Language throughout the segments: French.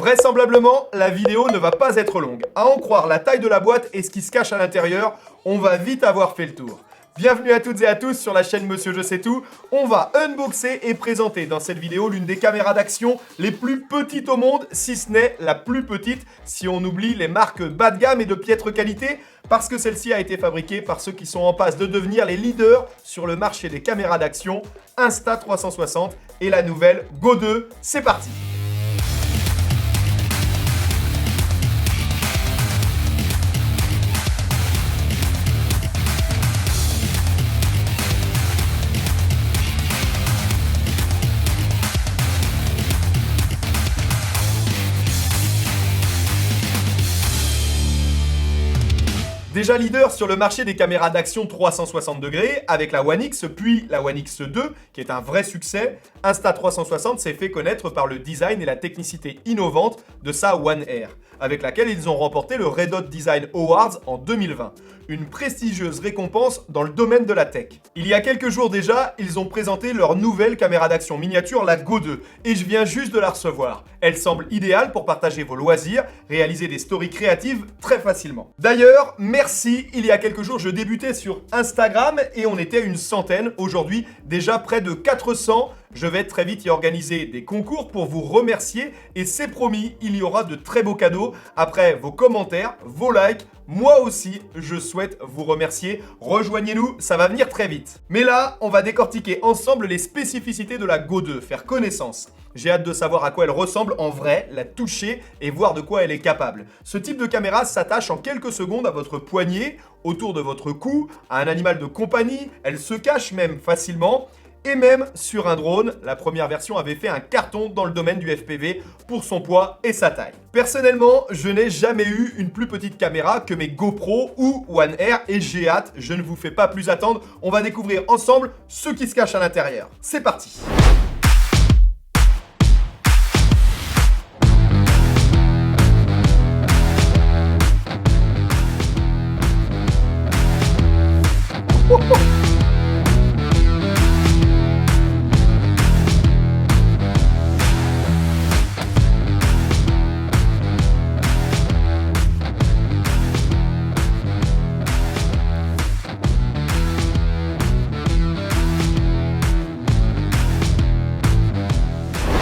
Vraisemblablement, la vidéo ne va pas être longue. À en croire la taille de la boîte et ce qui se cache à l'intérieur, on va vite avoir fait le tour. Bienvenue à toutes et à tous sur la chaîne Monsieur Je Sais Tout. On va unboxer et présenter dans cette vidéo l'une des caméras d'action les plus petites au monde, si ce n'est la plus petite, si on oublie les marques bas de gamme et de piètre qualité, parce que celle-ci a été fabriquée par ceux qui sont en passe de devenir les leaders sur le marché des caméras d'action, Insta360 et la nouvelle Go 2. C'est parti! Déjà leader sur le marché des caméras d'action 360 degrés avec la One X puis la One X2 qui est un vrai succès, Insta360 s'est fait connaître par le design et la technicité innovante de sa One R, avec laquelle ils ont remporté le Red Dot Design Awards en 2020, une prestigieuse récompense dans le domaine de la tech. Il y a quelques jours déjà, ils ont présenté leur nouvelle caméra d'action miniature, la Go 2, et je viens juste de la recevoir. Elle semble idéale pour partager vos loisirs, réaliser des stories créatives très facilement. D'ailleurs, merci, il y a quelques jours, je débutais sur Instagram et on était une centaine. Aujourd'hui, déjà près de 400. Je vais très vite y organiser des concours pour vous remercier et c'est promis, il y aura de très beaux cadeaux après vos commentaires, vos likes. Moi aussi, je souhaite vous remercier. Rejoignez-nous, ça va venir très vite. Mais là, on va décortiquer ensemble les spécificités de la Go 2, faire connaissance. J'ai hâte de savoir à quoi elle ressemble en vrai, la toucher et voir de quoi elle est capable. Ce type de caméra s'attache en quelques secondes à votre poignet, autour de votre cou, à un animal de compagnie. Elle se cache même facilement. Et même sur un drone, la première version avait fait un carton dans le domaine du FPV pour son poids et sa taille. Personnellement, je n'ai jamais eu une plus petite caméra que mes GoPro ou One R et j'ai hâte, je ne vous fais pas plus attendre, on va découvrir ensemble ce qui se cache à l'intérieur. C'est parti!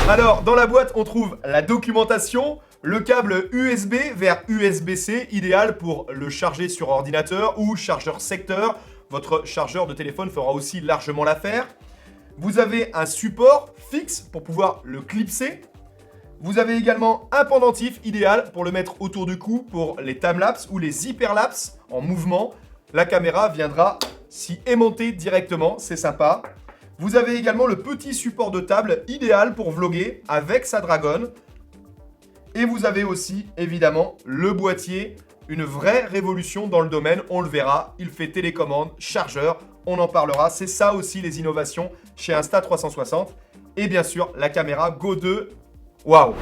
Alors, dans la boîte, on trouve la documentation, le câble USB vers USB-C, idéal pour le charger sur ordinateur ou chargeur secteur. Votre chargeur de téléphone fera aussi largement l'affaire. Vous avez un support fixe pour pouvoir le clipser. Vous avez également un pendentif idéal pour le mettre autour du cou pour les timelapse ou les hyperlapse en mouvement. La caméra viendra s'y aimanter directement, c'est sympa. Vous avez également le petit support de table idéal pour vlogger avec sa Dragon. Et vous avez aussi, évidemment, le boîtier, une vraie révolution dans le domaine, on le verra. Il fait télécommande, chargeur, on en parlera. C'est ça aussi les innovations chez Insta360. Et bien sûr, la caméra Go 2. Waouh!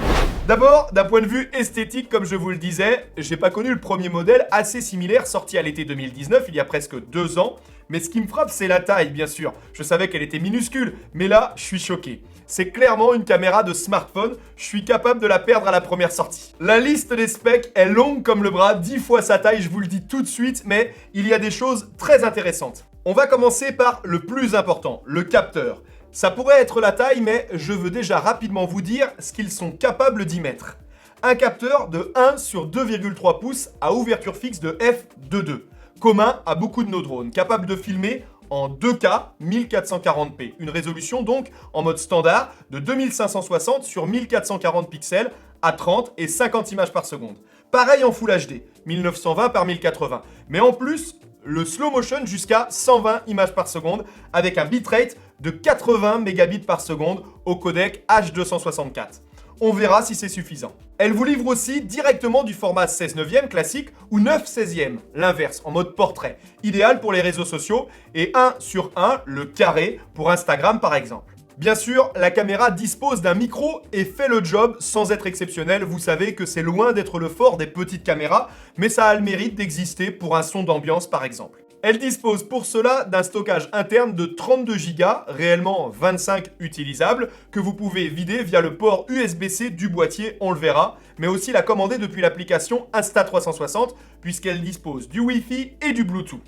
D'abord, d'un point de vue esthétique, comme je vous le disais, j'ai pas connu le premier modèle assez similaire sorti à l'été 2019, il y a presque 2 ans. Mais ce qui me frappe, c'est la taille, bien sûr. Je savais qu'elle était minuscule, mais là, je suis choqué. C'est clairement une caméra de smartphone, je suis capable de la perdre à la première sortie. La liste des specs est longue comme le bras, 10 fois sa taille, je vous le dis tout de suite, mais il y a des choses très intéressantes. On va commencer par le plus important, le capteur. Ça pourrait être la taille, mais je veux déjà rapidement vous dire ce qu'ils sont capables d'y mettre. Un capteur de 1 sur 2,3 pouces à ouverture fixe de f2.2. Commun à beaucoup de nos drones, capable de filmer en 2K 1440p, une résolution donc en mode standard de 2560 sur 1440 pixels à 30 et 50 images par seconde. Pareil en Full HD, 1920 par 1080, mais en plus le slow motion jusqu'à 120 images par seconde avec un bitrate de 80 mégabits par seconde au codec H264. On verra si c'est suffisant. Elle vous livre aussi directement du format 16:9 classique ou 9/16, l'inverse, en mode portrait, idéal pour les réseaux sociaux, et 1 sur 1, le carré, pour Instagram par exemple. Bien sûr, la caméra dispose d'un micro et fait le job sans être exceptionnel. Vous savez que c'est loin d'être le fort des petites caméras, mais ça a le mérite d'exister pour un son d'ambiance par exemple. Elle dispose pour cela d'un stockage interne de 32 Go, réellement 25 utilisables, que vous pouvez vider via le port USB-C du boîtier, on le verra, mais aussi la commander depuis l'application Insta360, puisqu'elle dispose du Wi-Fi et du Bluetooth.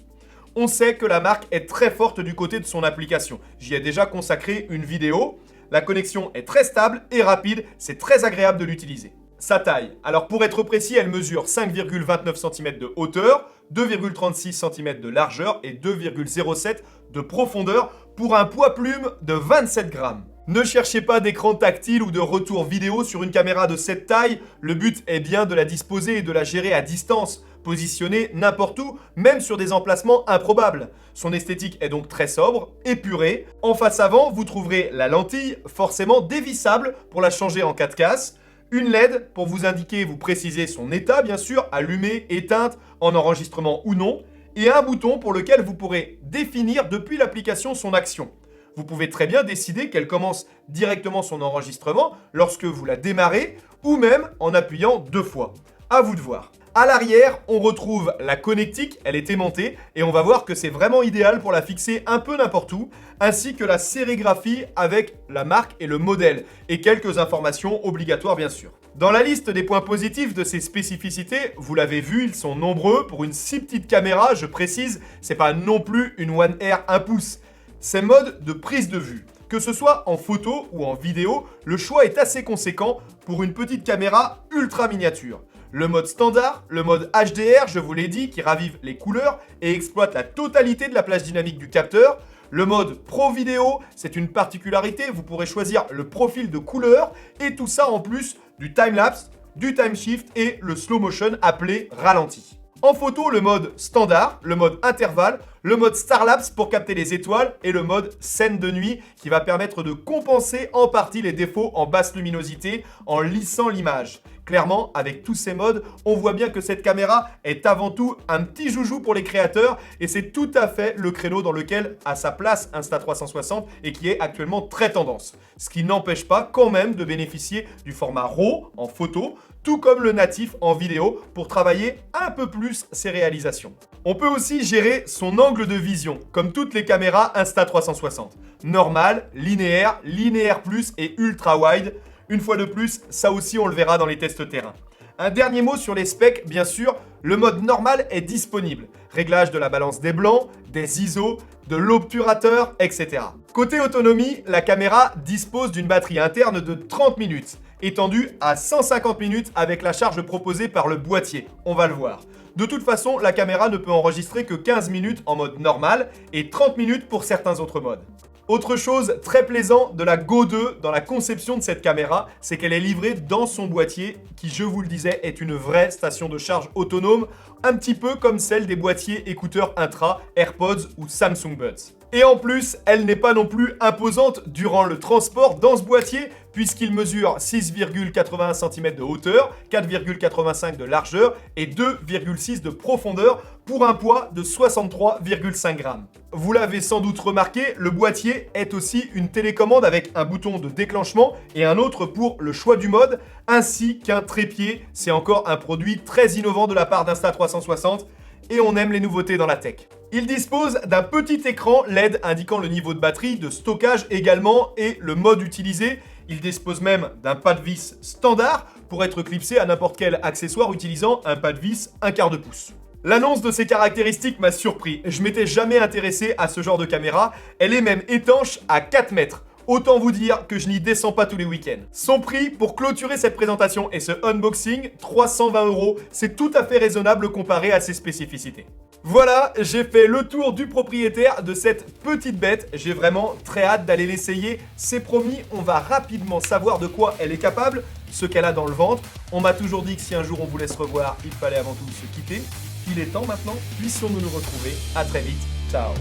On sait que la marque est très forte du côté de son application. J'y ai déjà consacré une vidéo. La connexion est très stable et rapide, c'est très agréable de l'utiliser. Sa taille. Alors pour être précis, elle mesure 5,29 cm de hauteur, 2,36 cm de largeur et 2,07 de profondeur pour un poids plume de 27 grammes. Ne cherchez pas d'écran tactile ou de retour vidéo sur une caméra de cette taille, le but est bien de la disposer et de la gérer à distance, positionnée n'importe où, même sur des emplacements improbables. Son esthétique est donc très sobre, épurée. En face avant, vous trouverez la lentille, forcément dévissable pour la changer en cas de casse, une LED pour vous indiquer et vous préciser son état, bien sûr, allumée, éteinte, en enregistrement ou non, et un bouton pour lequel vous pourrez définir depuis l'application son action. Vous pouvez très bien décider qu'elle commence directement son enregistrement lorsque vous la démarrez ou même en appuyant 2 fois. À vous de voir. À l'arrière, on retrouve la connectique, elle est aimantée et on va voir que c'est vraiment idéal pour la fixer un peu n'importe où, ainsi que la sérigraphie avec la marque et le modèle, et quelques informations obligatoires bien sûr. Dans la liste des points positifs de ces spécificités, vous l'avez vu, ils sont nombreux. Pour une si petite caméra, je précise, c'est pas non plus une One Air 1 pouce. C'est mode de prise de vue. Que ce soit en photo ou en vidéo, le choix est assez conséquent pour une petite caméra ultra miniature. Le mode standard, le mode HDR, je vous l'ai dit, qui ravive les couleurs et exploite la totalité de la plage dynamique du capteur. Le mode Pro Vidéo, c'est une particularité, vous pourrez choisir le profil de couleur et tout ça en plus du time-lapse, du time-shift et le slow motion appelé ralenti. En photo, le mode standard, le mode intervalle, le mode Starlapse pour capter les étoiles et le mode scène de nuit qui va permettre de compenser en partie les défauts en basse luminosité en lissant l'image. Clairement, avec tous ces modes, on voit bien que cette caméra est avant tout un petit joujou pour les créateurs et c'est tout à fait le créneau dans lequel a sa place Insta360 et qui est actuellement très tendance. Ce qui n'empêche pas quand même de bénéficier du format RAW en photo, tout comme le natif en vidéo pour travailler un peu plus ses réalisations. On peut aussi gérer son angle de vision, comme toutes les caméras Insta360. Normal, linéaire, linéaire plus et ultra wide. Une fois de plus, ça aussi on le verra dans les tests terrain. Un dernier mot sur les specs, bien sûr, le mode normal est disponible. Réglage de la balance des blancs, des ISO, de l'obturateur, etc. Côté autonomie, la caméra dispose d'une batterie interne de 30 minutes, étendue à 150 minutes avec la charge proposée par le boîtier. On va le voir. De toute façon, la caméra ne peut enregistrer que 15 minutes en mode normal et 30 minutes pour certains autres modes. Autre chose très plaisant de la Go 2 dans la conception de cette caméra, c'est qu'elle est livrée dans son boîtier qui, je vous le disais, est une vraie station de charge autonome, un petit peu comme celle des boîtiers écouteurs Intra, AirPods ou Samsung Buds. Et en plus, elle n'est pas non plus imposante durant le transport dans ce boîtier, puisqu'il mesure 6,81 cm de hauteur, 4,85 de largeur et 2,6 de profondeur pour un poids de 63,5 grammes. Vous l'avez sans doute remarqué, le boîtier est aussi une télécommande avec un bouton de déclenchement et un autre pour le choix du mode, ainsi qu'un trépied. C'est encore un produit très innovant de la part d'Insta360 et on aime les nouveautés dans la tech. Il dispose d'un petit écran LED indiquant le niveau de batterie, de stockage également et le mode utilisé. Il dispose même d'un pas de vis standard pour être clipsé à n'importe quel accessoire utilisant un pas de vis 1/4 pouce. L'annonce de ces caractéristiques m'a surpris. Je m'étais jamais intéressé à ce genre de caméra. Elle est même étanche à 4 mètres. Autant vous dire que je n'y descends pas tous les week-ends. Son prix pour clôturer cette présentation et ce unboxing, 320 €, c'est tout à fait raisonnable comparé à ses spécificités. Voilà, j'ai fait le tour du propriétaire de cette petite bête. J'ai vraiment très hâte d'aller l'essayer. C'est promis, on va rapidement savoir de quoi elle est capable, ce qu'elle a dans le ventre. On m'a toujours dit que si un jour on voulait se revoir, il fallait avant tout se quitter. Il est temps maintenant, puissions-nous nous retrouver. À très vite, ciao.